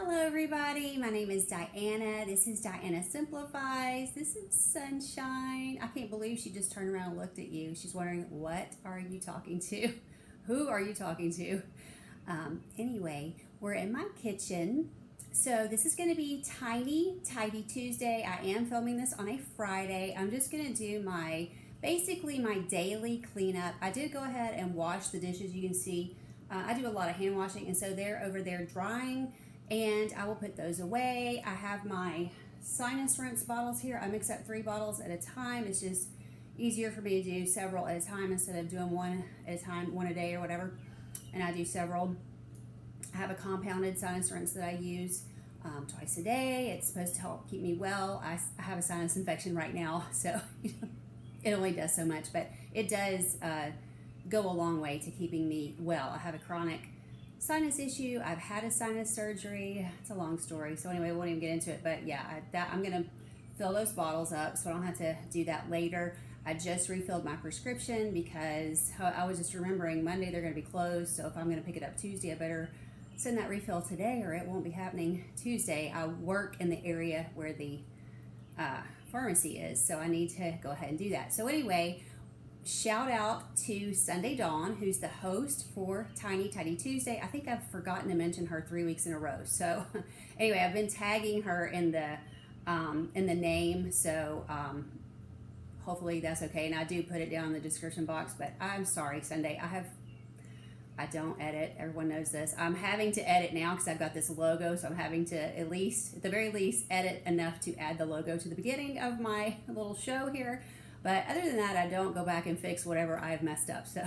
Hello everybody, my name is Diana. This is Diana Simplifies. This is Sunshine. I can't believe she just turned around and looked at you. She's wondering, what are you talking to? Who are you talking to? Anyway, we're in my kitchen. So this is going to be Tidy Tuesday. I am filming this on a Friday. I'm just going to do basically my daily cleanup. I did go ahead and wash the dishes. You can see I do a lot of hand washing, and so they're over there drying, and I will put those away. I have my Sinus rinse bottles here. I mix up 3 bottles at a time. It's just easier for me to do several at a time instead of doing one at a time, one a day or whatever, and I do several. I have a compounded sinus rinse that I use twice a day. It's supposed to help keep me well. I have a sinus infection right now, so it only does so much, but it does go a long way to keeping me well. I have a chronic sinus issue. I've had a sinus surgery. It's a long story, so anyway, we won't even get into it, but yeah, I'm gonna fill those bottles up so I don't have to do that later. I just refilled my prescription because I was just remembering Monday they're gonna be closed, so if I'm gonna pick it up Tuesday, I better send that refill today or it won't be happening Tuesday. I work in the area where the pharmacy is, so I need to go ahead and do that. So anyway, shout out to Sunday Dawn, who's the host for Tidy Tuesday. I think I've forgotten to mention her 3 weeks in a row. So anyway, I've been tagging her in the name, so hopefully that's okay. And I do put it down in the description box, but I'm sorry, Sunday. I don't edit. Everyone knows this. I'm having to edit now because I've got this logo, so I'm having to at the very least, edit enough to add the logo to the beginning of my little show here. But other than that, I don't go back and fix whatever I've messed up. So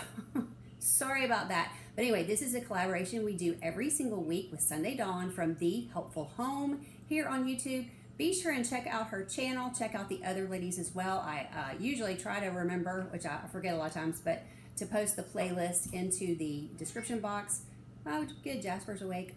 sorry about that. But anyway, this is a collaboration we do every single week with Sunday Dawn from The Helpful Home here on YouTube. Be sure and check out her channel. Check out the other ladies as well. I usually try to remember, which I forget a lot of times, but to post the playlist into the description box. Oh, good, Jasper's awake.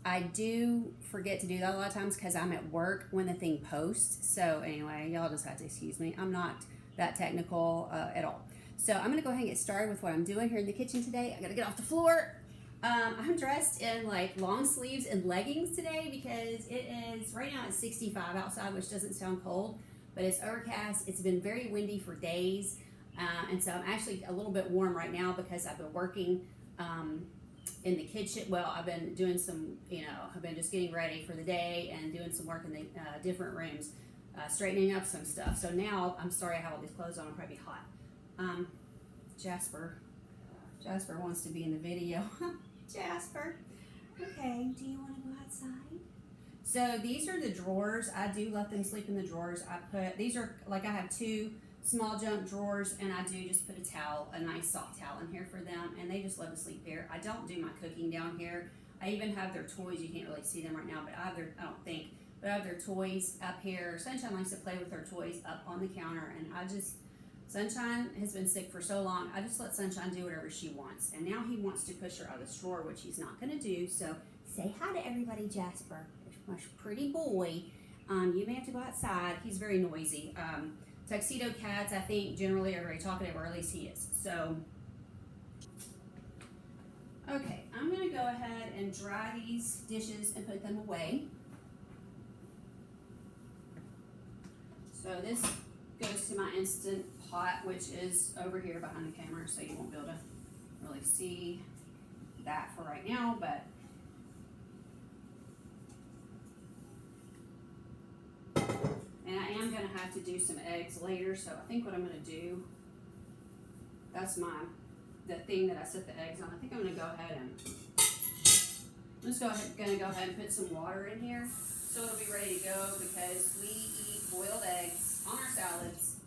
I do forget to do that a lot of times because I'm at work when the thing posts. So anyway, y'all just have to excuse me. I'm not that technical at all. So I'm going to go ahead and get started with what I'm doing here in the kitchen today. I got to get off the floor. I'm dressed in like long sleeves and leggings today because it is, right now it's 65 outside, which doesn't sound cold, but it's overcast. It's been very windy for days. And so I'm actually a little bit warm right now because I've been working in the kitchen. Well, I've been doing some, I've been just getting ready for the day and doing some work in the different rooms, straightening up some stuff. So now, I'm sorry I have all these clothes on, I'll probably be hot. Jasper wants to be in the video. Jasper, okay, do you want to go outside? So these are the drawers. I do let them sleep in the drawers. These are, like, I have 2 small jump drawers, and I do just put a nice soft towel in here for them, and they just love to sleep there. I don't do my cooking down here. I even have their toys. You can't really see them right now, but I have their toys up here. Sunshine likes to play with her toys up on the counter, and Sunshine has been sick for so long, I just let Sunshine do whatever she wants, and now he wants to push her out of the drawer, which he's not going to do. So say hi to everybody, Jasper. My pretty boy. You may have to go outside. He's very noisy. Tuxedo cats, I think, generally are very talkative, or at least he is. So, okay, I'm going to go ahead and dry these dishes and put them away. So this goes to my Instant Pot, which is over here behind the camera, so you won't be able to really see that for right now, but and I am going to have to do some eggs later, so I think what I'm going to do, that's the thing that I set the eggs on. I think I'm going to go ahead and, going to go ahead and put some water in here so it'll be ready to go, because we eat boiled eggs on our salads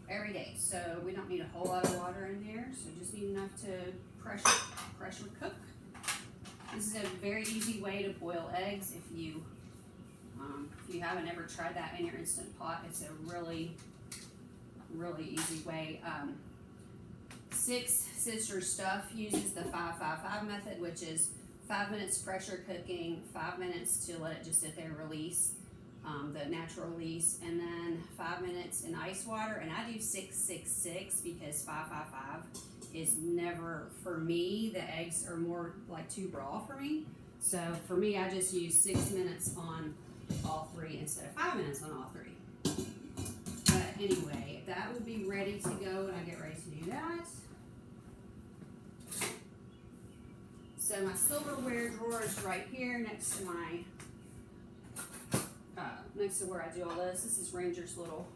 every day. So we don't need a whole lot of water in here, so just need enough to pressure cook. This is a very easy way to boil eggs. If you haven't ever tried that in your Instant Pot, it's a really, really easy way. Six Sisters Stuff uses the 5-5-5 method, which is 5 minutes pressure cooking, 5 minutes to let it just sit there and release, the natural release, and then 5 minutes in ice water. And I do 6-6-6 because 5-5-5 is never, for me, the eggs are more like too raw for me. So for me, I just use 6 minutes on all three instead of 5 minutes on all three. But anyway, that will be ready to go when I get ready to do that. So my silverware drawer is right here next to my, next to where I do all this. This is Ranger's little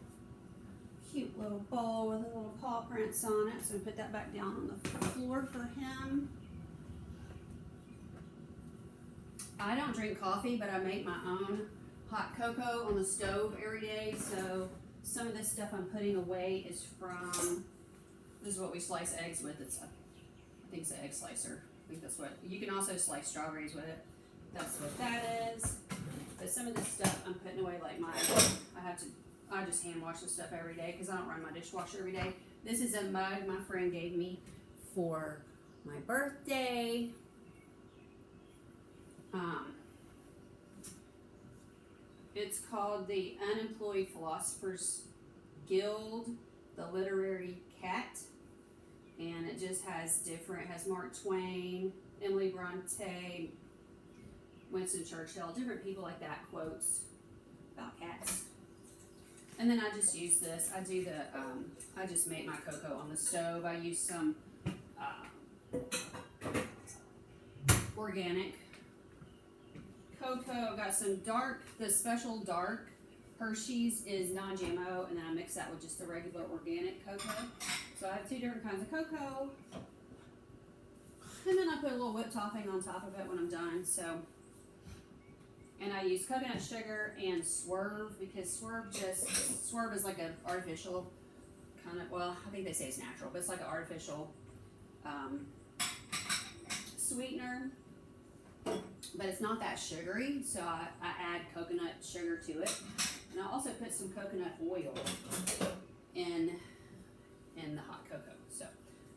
cute little bowl with a little paw prints on it. So we put that back down on the floor for him. I don't drink coffee, but I make my own hot cocoa on the stove every day. So some of this stuff I'm putting away is from, this is what we slice eggs with. It's a, I think it's an egg slicer. I think that's what, you can also slice strawberries with it. That's what that is. But some of this stuff I'm putting away, like I just hand wash the stuff every day because I don't run my dishwasher every day. This is a mug my friend gave me for my birthday. It's called the Unemployed Philosophers Guild, the Literary Cat, and it just has different, it has Mark Twain, Emily Bronte, Winston Churchill, different people like that, quotes about cats. And then I just use this, I do the, I just make my cocoa on the stove. I use some organic cocoa. I've got some dark, the special dark Hershey's is non-GMO, and then I mix that with just the regular organic cocoa. So I have 2 different kinds of cocoa, and then I put a little whipped topping on top of it when I'm done. So, and I use coconut sugar and Swerve because Swerve is like an artificial kind of, well, I think they say it's natural, but it's like an artificial sweetener. But it's not that sugary, so I add coconut sugar to it. And I also put some coconut oil in the hot cocoa. So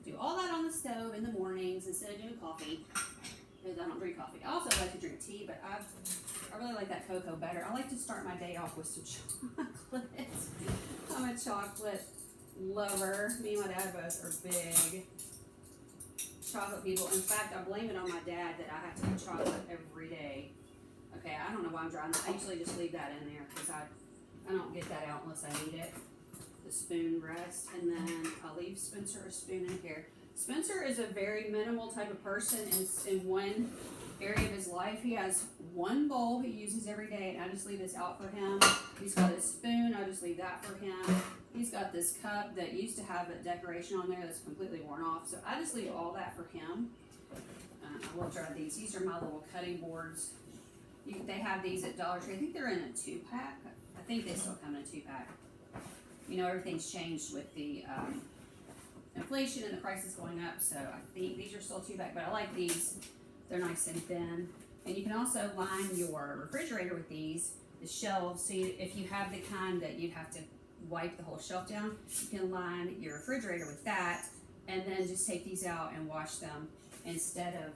do all that on the stove in the mornings instead of doing coffee, because I don't drink coffee. I also like to drink tea, but I really like that cocoa better. I like to start my day off with some chocolate. I'm a chocolate lover. Me and my dad both are big chocolate people. In fact, I blame it on my dad that I have to eat chocolate every day. Okay, I don't know why I'm drying that. I usually just leave that in there because I don't get that out unless I need it. The spoon rest, and then I'll leave Spencer a spoon in here. Spencer is a very minimal type of person in one area of his life. He has one bowl he uses every day, and I just leave this out for him. He's got his spoon, I just leave that for him. He's got this cup that used to have a decoration on there that's completely worn off, so I just leave all that for him. I will try these. These are my little cutting boards. They have these at Dollar Tree. I think they're in a 2-pack. I think they still come in a 2-pack. You know, everything's changed with the inflation and the prices going up, so I think these are still 2-pack, but I like these. They're nice and thin. And you can also line your refrigerator with these, the shelves. So if you have the kind that you'd have to wipe the whole shelf down, you can line your refrigerator with that, and then just take these out and wash them instead of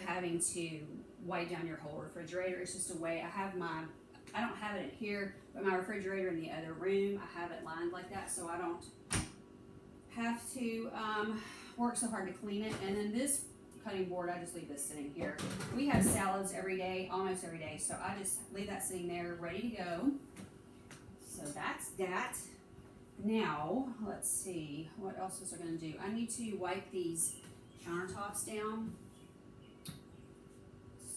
having to wipe down your whole refrigerator. It's just a way. I don't have it in here, but my refrigerator in the other room, I have it lined like that, so I don't have to work so hard to clean it. And then this cutting board, I just leave this sitting here. We have salads every day, almost every day, so I just leave that sitting there ready to go. So that's that. Now, let's see, what else was I going to do? I need to wipe these countertops down.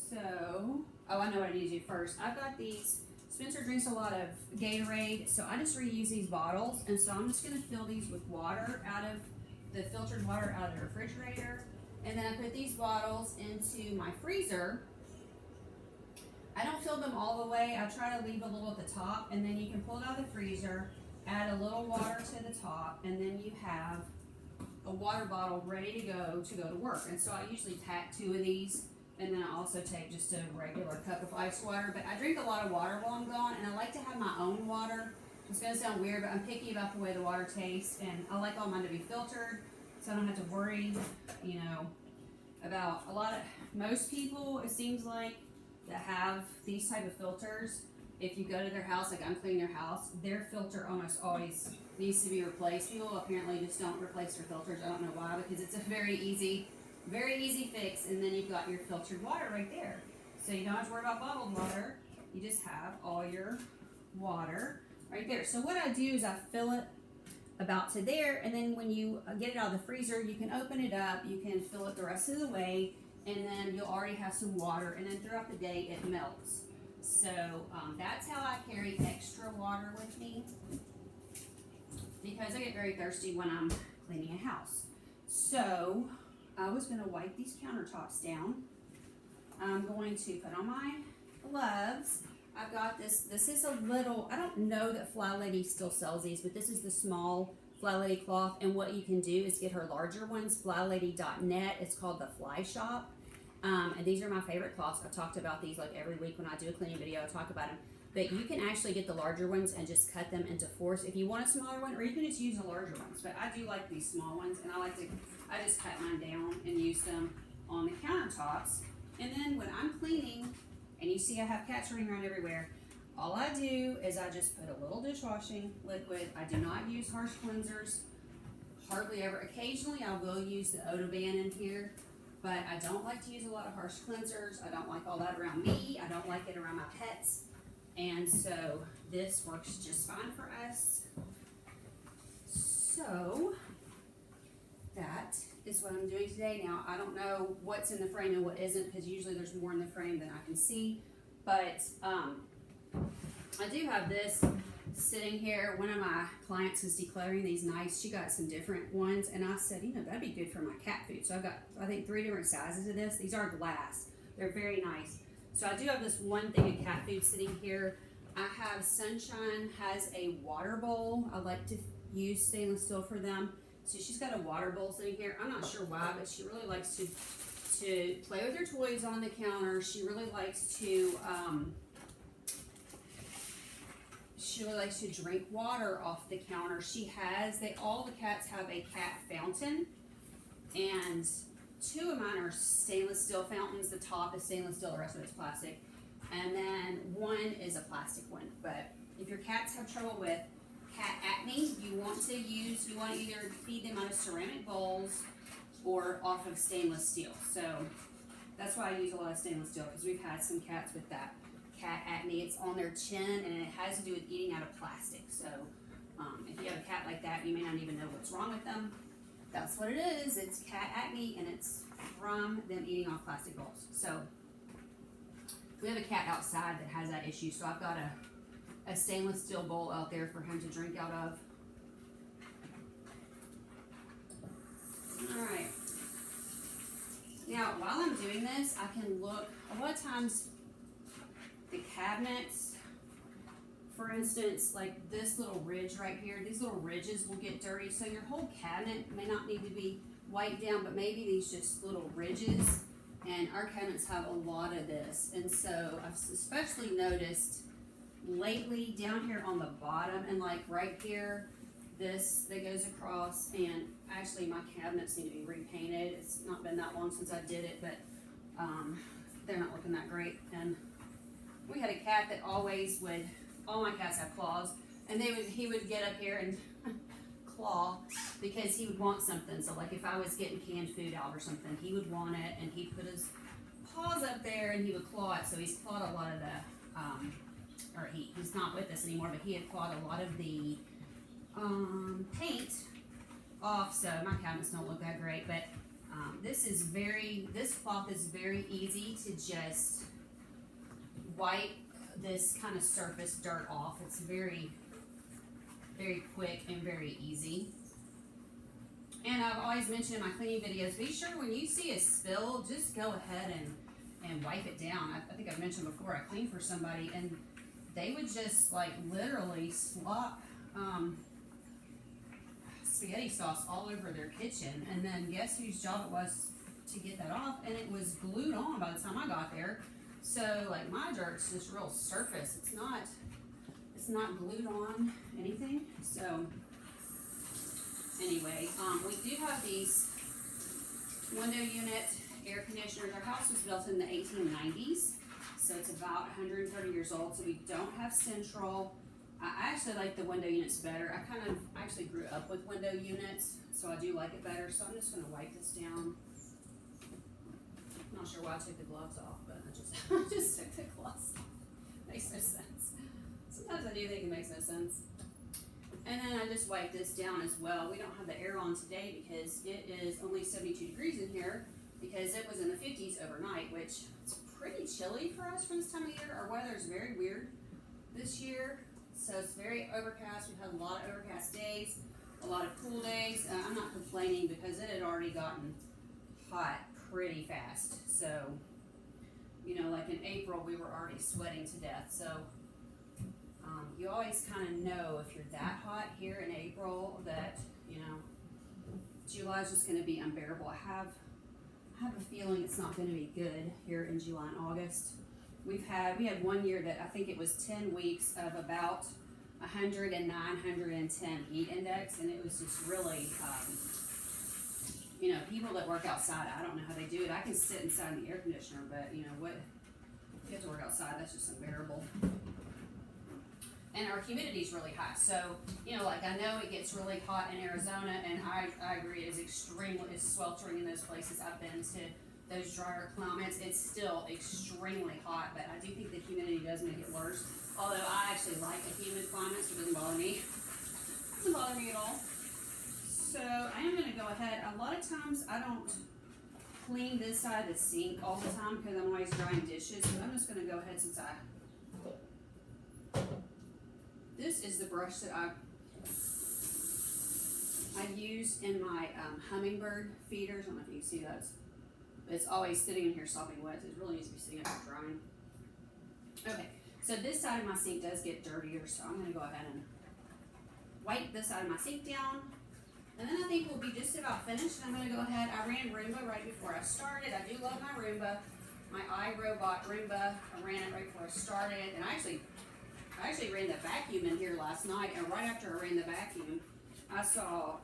So, oh, I know what I need to do first. I've got these, Spencer drinks a lot of Gatorade, so I just reuse these bottles, and so I'm just going to fill these with water out of the filtered water out of the refrigerator, and then I put these bottles into my freezer. I don't fill them all the way. I try to leave a little at the top, and then you can pull it out of the freezer, add a little water to the top, and then you have a water bottle ready to go to work. And so I usually pack 2 of these, and then I also take just a regular cup of ice water. But I drink a lot of water while I'm gone, and I like to have my own water. It's going to sound weird, but I'm picky about the way the water tastes, and I like all mine to be filtered, so I don't have to worry, you know, about most people, it seems like, that have these type of filters. If you go to their house, like I'm cleaning their house, their filter almost always needs to be replaced. People apparently just don't replace their filters. I don't know why, because it's a very easy Very easy fix, and then you've got your filtered water right there. So you don't have to worry about bottled water. You just have all your water right there. So what I do is I fill it about to there, and then when you get it out of the freezer, you can open it up, you can fill it the rest of the way, and then you'll already have some water, and then throughout the day it melts. So that's how I carry extra water with me, because I get very thirsty when I'm cleaning a house. So I was going to wipe these countertops down. I'm going to put on my gloves. I've got this is a little, I don't know that Fly Lady still sells these, but this is the small Fly Lady cloth, and what you can do is get her larger ones, flylady.net. It's called the Fly Shop, and these are my favorite cloths. I've talked about these like every week when I do a cleaning video. I talk about them, but you can actually get the larger ones and just cut them into fours if you want a smaller one, or you can just use the larger ones, but I do like these small ones, and I just cut mine down and use them on the countertops. And then when I'm cleaning, and you see I have cats running around everywhere, all I do is I just put a little dishwashing liquid. I do not use harsh cleansers, hardly ever. Occasionally I will use the Odoban in here, but I don't like to use a lot of harsh cleansers. I don't like all that around me. I don't like it around my pets. And so this works just fine for us. So that is what I'm doing today. Now, I don't know what's in the frame and what isn't, because usually there's more in the frame than I can see, but I do have this sitting here. One of my clients was decluttering these nice. She got some different ones, and I said, you know, that'd be good for my cat food. So I've got, I think, 3 different sizes of this. These are glass. They're very nice. So I do have this one thing of cat food sitting here. I have Sunshine has a water bowl. I like to use stainless steel for them. So she's got a water bowl sitting here. I'm not sure why, but she really likes to play with her toys on the counter. She really likes to drink water off the counter. All the cats have a cat fountain, and 2 of mine are stainless steel fountains. The top is stainless steel, the rest of it's plastic, and then one is a plastic one. But if your cats have trouble with cat acne, you want to either feed them out of ceramic bowls or off of stainless steel. So that's why I use a lot of stainless steel, because we've had some cats with that cat acne. It's on their chin, and it has to do with eating out of plastic. So if you have a cat like that, you may not even know what's wrong with them. That's what it is. It's cat acne, and it's from them eating off plastic bowls. So we have a cat outside that has that issue, so I've got a stainless steel bowl out there for him to drink out of. Alright. Now, while I'm doing this, I can look. A lot of times, the cabinets, for instance, like this little ridge right here, these little ridges will get dirty. So your whole cabinet may not need to be wiped down, but maybe these just little ridges. And our cabinets have a lot of this. And so I've especially noticed lately down here on the bottom, and like right here, this that goes across, and actually my cabinets need to be repainted. It's not been that long since I did it, but they're not looking that great. And we had a cat that always would, all my cats have claws, and he would get up here and claw because he would want something. So like if I was getting canned food out or something, he would want it, and he'd put his paws up there and he would claw it. So he's clawed a lot of the he's not with us anymore, but he had clawed a lot of the paint off, so my cabinets don't look that great. But this cloth is very easy to just wipe this kind of surface dirt off. It's very, very quick and very easy. And I've always mentioned in my cleaning videos, be sure when you see a spill, just go ahead and wipe it down. I think I've mentioned before, I cleaned for somebody, and they would just like literally slop spaghetti sauce all over their kitchen, and then guess whose job it was to get that off, and it was glued on by the time I got there. So like my dirt's just real surface. It's not glued on anything. So anyway, we do have these window unit air conditioners. Our house was built in the 1890s, so it's about 130 years old. So we don't have central. I actually like the window units better. I actually grew up with window units, so I do like it better. So I'm just going to wipe this down. I'm not sure why I took the gloves off, but I just, I just took the gloves off. Makes no sense. Sometimes I do think it makes no sense. And then I just wiped this down as well. We don't have the air on today because it is only 72 degrees in here because it was in the 50s overnight, which is pretty chilly for us for this time of year. Our weather is very weird this year. So it's very overcast. We've had a lot of overcast days, a lot of cool days. I'm not complaining because it had already gotten hot pretty fast. So, you know, like in April, we were already sweating to death. So you always kind of know if you're that hot here in April that, you know, July is just going to be unbearable. I have a feeling it's not going to be good here in July and August. We had 1 year that I think it was 10 weeks of about 109, 110 heat index, and it was just really, you know, people that work outside, I don't know how they do it. I can sit inside in the air conditioner, but you know what? If you have to work outside, that's just unbearable. And our humidity is really high. So, you know, like I know it gets really hot in Arizona, and I agree it is it's sweltering in those places. I've been to those drier climates. It's still extremely hot, but I do think the humidity does make it worse. Although I actually like a humid climate, so it doesn't bother me. It doesn't bother me at all. So I am going to go ahead. A lot of times I don't clean this side of the sink all the time because I'm always drying dishes. So I'm just going to go ahead since this is the brush that I use in my hummingbird feeders. I don't know if you can see that. It's always sitting in here sopping wet. It really needs to be sitting up here drying. Okay, so this side of my sink does get dirtier, so I'm going to go ahead and wipe this side of my sink down. And then I think we'll be just about finished. I'm going to go ahead. I ran Roomba right before I started. I do love my Roomba. My iRobot Roomba. I ran it right before I started. And I actually ran the vacuum in here last night. And right after I ran the vacuum, I saw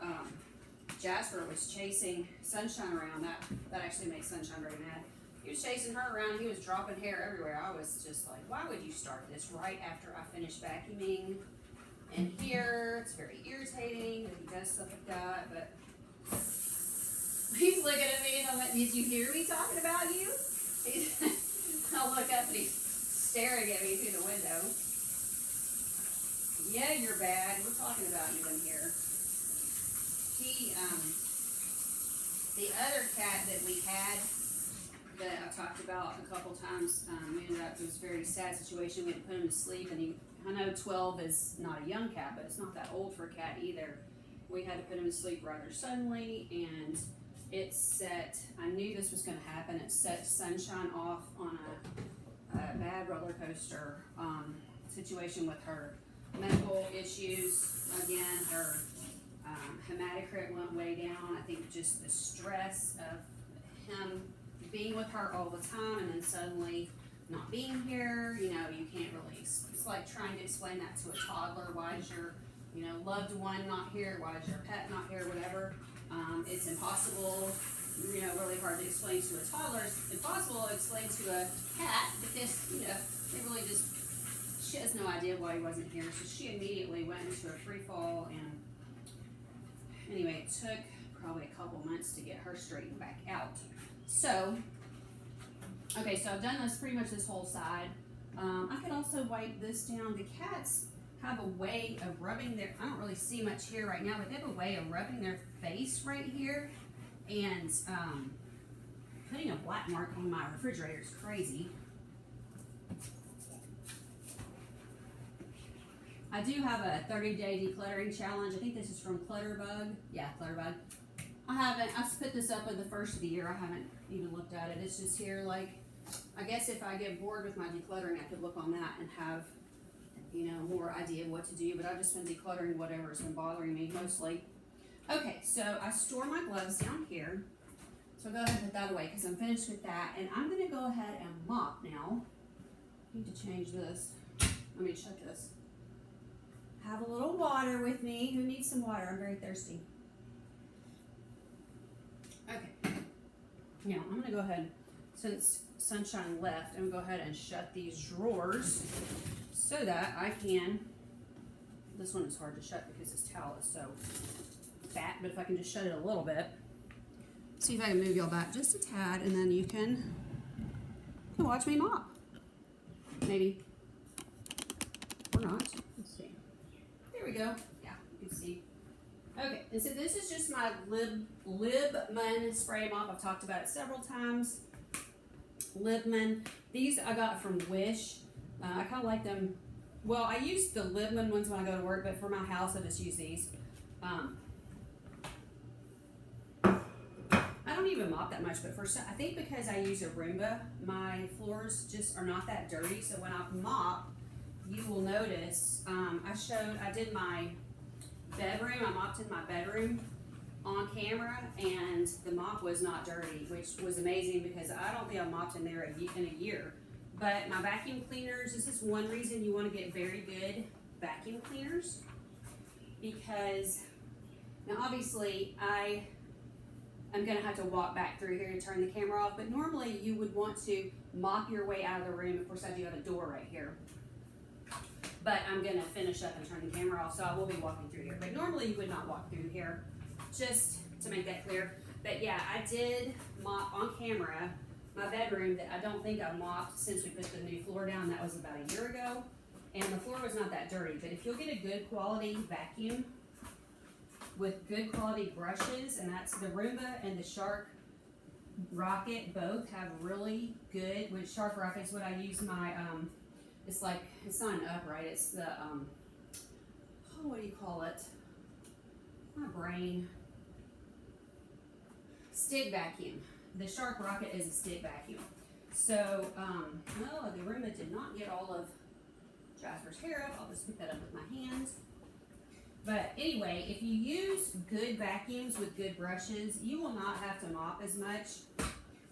Jasper was chasing Sunshine around. That actually makes Sunshine very mad. He was chasing her around. He was dropping hair everywhere. I was just like, why would you start this right after I finish vacuuming? And here, it's very irritating that he does stuff like that, but he's looking at me and I'm like, did you hear me talking about you? I'll look up and he's staring at me through the window. Yeah, you're bad. We're talking about you in here. The other cat that we had that I talked about a couple times, we ended up, it was a very sad situation. We had to put him to sleep, and I know 12 is not a young cat, but it's not that old for a cat either. We had to put him to sleep rather suddenly, and it set, I knew this was going to happen, it set Sunshine off on a bad roller coaster situation with her medical issues. Again, her hematocrit went way down. I think just the stress of him being with her all the time and then suddenly not being here, you know, you can't really, it's like trying to explain that to a toddler. Why is your, you know, loved one not here? Why is your pet not here? Whatever. It's impossible, you know, really hard to explain to a toddler. It's impossible to explain to a cat because, you know, they really just, she has no idea why he wasn't here. So she immediately went into a free fall, and anyway, it took probably a couple months to get her straightened back out. So, okay, so I've done this pretty much this whole side. I could also wipe this down. The cats have a way of rubbing their, I don't really see much here right now, but they have a way of rubbing their face right here and putting a black mark on my refrigerator is crazy. I do have a 30-day decluttering challenge. I think this is from Clutterbug. Yeah, Clutterbug. I put this up at the first of the year. I haven't even looked at it. It's just here, like, I guess if I get bored with my decluttering, I could look on that and have, you know, more idea of what to do. But I've just been decluttering whatever's been bothering me mostly. Okay, so I store my gloves down here. So I'll go ahead and put that away because I'm finished with that. And I'm going to go ahead and mop now. I need to change this. Let me check this. Have a little water with me. Who needs some water? I'm very thirsty. Okay. Now, I'm going to go ahead, since Sunshine left, I'm going to go ahead and shut these drawers so that I can, this one is hard to shut because this towel is so fat, but if I can just shut it a little bit, see if I can move y'all back just a tad, and then you can and watch me mop. Maybe. Or not. Let's see. There we go. Yeah, you can see. Okay, and so this is just my Libman spray mop. I've talked about it several times. Libman. These I got from Wish. I kind of like them. Well, I use the Libman ones when I go to work, but for my house, I just use these. I don't even mop that much, but I think because I use a Roomba, my floors just are not that dirty. So when I mop, you will notice, I did my bedroom, I mopped in my bedroom on camera, and the mop was not dirty, which was amazing because I don't think I mopped in there in a year. But my vacuum cleaners, this is one reason you want to get very good vacuum cleaners, because now obviously I'm going to have to walk back through here to turn the camera off, but normally you would want to mop your way out of the room. Of course, I do have a door right here, but I'm going to finish up and turn the camera off, so I will be walking through here. But normally you would not walk through here, just to make that clear. But yeah, I did mop on camera my bedroom that I don't think I mopped since we put the new floor down. That was about a year ago, and the floor was not that dirty. But if you'll get a good quality vacuum with good quality brushes, and that's the Roomba and the Shark Rocket both have really good. With Shark Rocket is what I use my it's like, it's not an upright, it's the oh, what do you call it? My brain. Stick vacuum. The Shark Rocket is a stick vacuum. So oh, the Roomba did not get all of Jasper's hair up. I'll just pick that up with my hands. But anyway, if you use good vacuums with good brushes, you will not have to mop as much.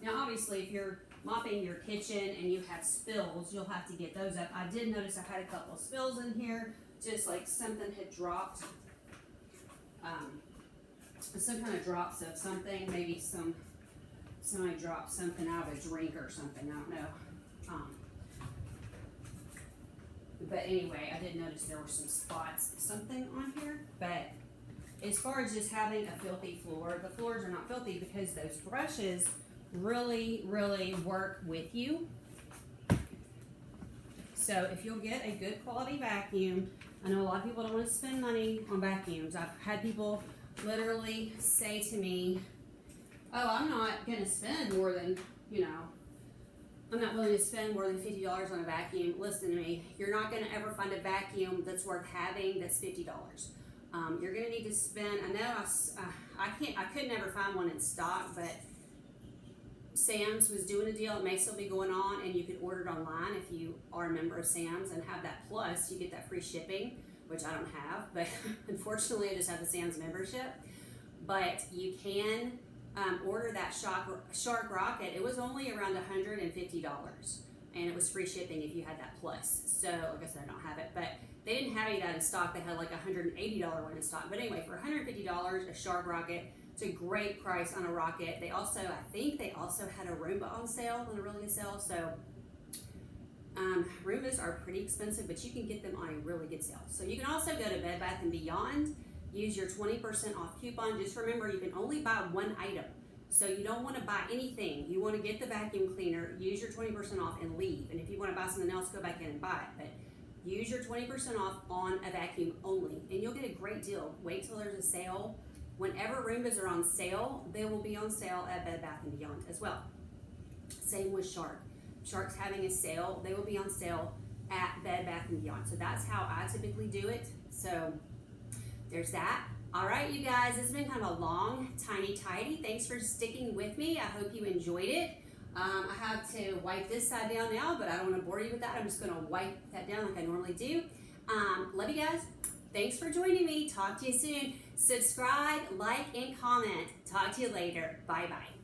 Now, obviously, if you're mopping your kitchen and you have spills, you'll have to get those up. I did notice I had a couple of spills in here, just like something had dropped, some kind of drops of something, maybe somebody dropped something out of a drink or something, I don't know. But anyway, I did notice there were some spots, something on here. But as far as just having a filthy floor, the floors are not filthy because those brushes really, really work with you. So if you'll get a good quality vacuum, I know a lot of people don't want to spend money on vacuums. I've had people literally say to me, oh, I'm not going to spend more than, I'm not willing to spend more than $50 on a vacuum. Listen to me. You're not going to ever find a vacuum that's worth having that's $50. You're going to need to spend. I know I could never find one in stock, but Sam's was doing a deal. It may still be going on, and you could order it online if you are a member of Sam's and have that plus. You get that free shipping, which I don't have, but unfortunately, I just have the Sam's membership. But you can. Order that Shark Rocket. It was only around $150, and it was free shipping if you had that plus. So, like I said, I don't have it, but they didn't have any of that in stock. They had like a $180 one in stock. But anyway, for $150, a Shark Rocket, it's a great price on a rocket. They also, I think they also had a Roomba on sale, on a really good sale. So, Roombas are pretty expensive, but you can get them on a really good sale. So you can also go to Bed Bath & Beyond. Use your 20% off coupon. Just remember, you can only buy one item. So you don't want to buy anything. You want to get the vacuum cleaner, use your 20% off, and leave. And if you want to buy something else, go back in and buy it. But use your 20% off on a vacuum only, and you'll get a great deal. Wait till there's a sale. Whenever Roombas are on sale, they will be on sale at Bed Bath & Beyond as well. Same with Shark. Shark's having a sale. They will be on sale at Bed Bath & Beyond. So that's how I typically do it. So there's that. All right, you guys, this has been kind of a long, tiny, tidy. Thanks for sticking with me. I hope you enjoyed it. I have to wipe this side down now, but I don't want to bore you with that. I'm just going to wipe that down like I normally do. Love you guys. Thanks for joining me. Talk to you soon. Subscribe, like, and comment. Talk to you later. Bye-bye.